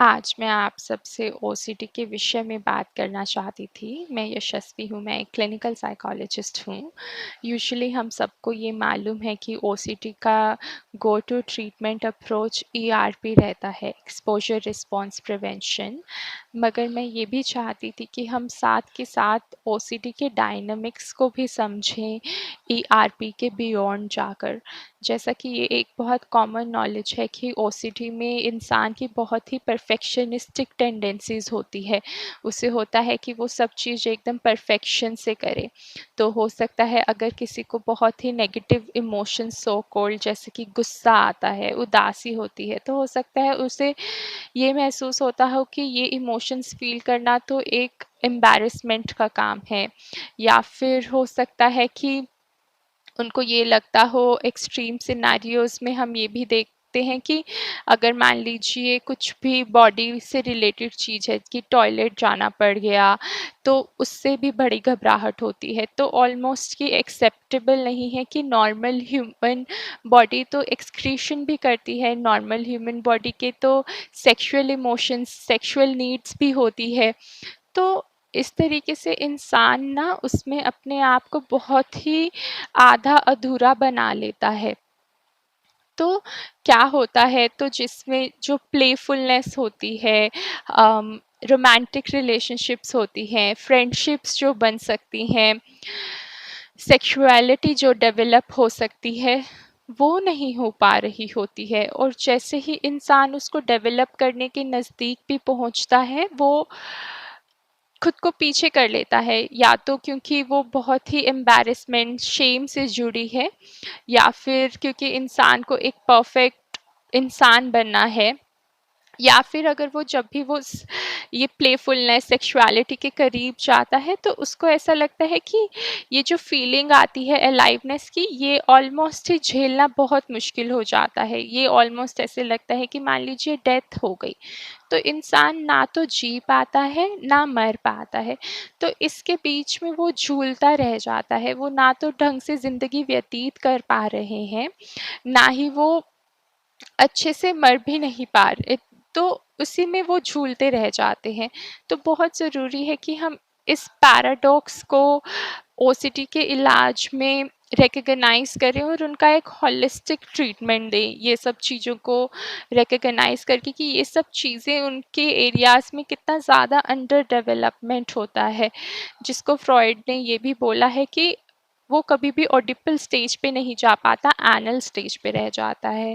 आज मैं आप सबसे ओसीडी के विषय में बात करना चाहती थी। मैं यशस्वी हूँ, मैं एक क्लिनिकल साइकोलॉजिस्ट हूँ। यूजुअली हम सबको ये मालूम है कि ओसीडी का go to treatment approach ERP रहता है, एक्सपोज़र रिस्पॉन्स प्रिवेंशन। मगर मैं ये भी चाहती थी कि हम साथ के साथ ओसीडी के डायनामिक्स को भी समझें ईआरपी के बियॉन्ड जाकर। जैसा कि ये एक बहुत कॉमन नॉलेज है कि ओसीडी में इंसान की बहुत ही परफेक्शनिस्टिक टेंडेंसीज़ होती है। उसे होता है कि वो सब चीज़ एकदम परफेक्शन से करे। तो हो सकता है अगर किसी को बहुत ही नेगेटिव इमोशंस सो कॉल्ड जैसे कि गुस्सा आता है, उदासी होती है, तो हो सकता है उसे ये महसूस होता हो कि ये इमोशंस फ़ील करना तो एक एम्बैरेसमेंट का काम है। या फिर हो सकता है कि उनको ये लगता हो एक्सट्रीम सिनेरियोज़ में हम ये भी देखते हैं कि अगर मान लीजिए कुछ भी बॉडी से रिलेटेड चीज़ है कि टॉयलेट जाना पड़ गया, तो उससे भी बड़ी घबराहट होती है। तो ऑलमोस्ट कि एक्सेप्टेबल नहीं है कि नॉर्मल ह्यूमन बॉडी तो एक्सक्रीशन भी करती है, नॉर्मल ह्यूमन बॉडी के तो सेक्सुअल इमोशंस, सेक्सुअल नीड्स भी होती है। तो इस तरीके से इंसान ना उसमें अपने आप को बहुत ही आधा अधूरा बना लेता है। तो क्या होता है तो जिसमें जो प्लेफुलनेस होती है, रोमांटिक रिलेशनशिप्स होती हैं, फ्रेंडशिप्स जो बन सकती हैं, सेक्सुअलिटी जो डेवलप हो सकती है, वो नहीं हो पा रही होती है। और जैसे ही इंसान उसको डेवलप करने के नज़दीक भी पहुंचता है, वो खुद को पीछे कर लेता है, या तो क्योंकि वो बहुत ही एम्बैरेसमेंट, शेम से जुड़ी है, या फिर क्योंकि इंसान को एक परफेक्ट इंसान बनना है, या फिर अगर वो जब भी वो ये प्लेफुलनेस सेक्सुअलिटी के करीब जाता है तो उसको ऐसा लगता है कि ये जो फीलिंग आती है अलाइवनेस की, ये ऑलमोस्ट ही झेलना बहुत मुश्किल हो जाता है। ये ऑलमोस्ट ऐसे लगता है कि मान लीजिए डेथ हो गई, तो इंसान ना तो जी पाता है ना मर पाता है। तो इसके बीच में वो झूलता रह जाता है। वो ना तो ढंग से ज़िंदगी व्यतीत कर पा रहे हैं, ना ही वो अच्छे से मर भी नहीं पा रहे, तो उसी में वो झूलते रह जाते हैं। तो बहुत ज़रूरी है कि हम इस पैराडॉक्स को ओसीडी के इलाज में रिकॉग्नाइज़ करें और उनका एक होलिस्टिक ट्रीटमेंट दें, ये सब चीज़ों को रिकॉग्नाइज़ करके कि ये सब चीज़ें उनके एरियाज़ में कितना ज़्यादा अंडर डेवलपमेंट होता है, जिसको फ्रॉइड ने ये भी बोला है कि वो कभी भी ओडिपल स्टेज पे नहीं जा पाता, एनल स्टेज पे रह जाता है।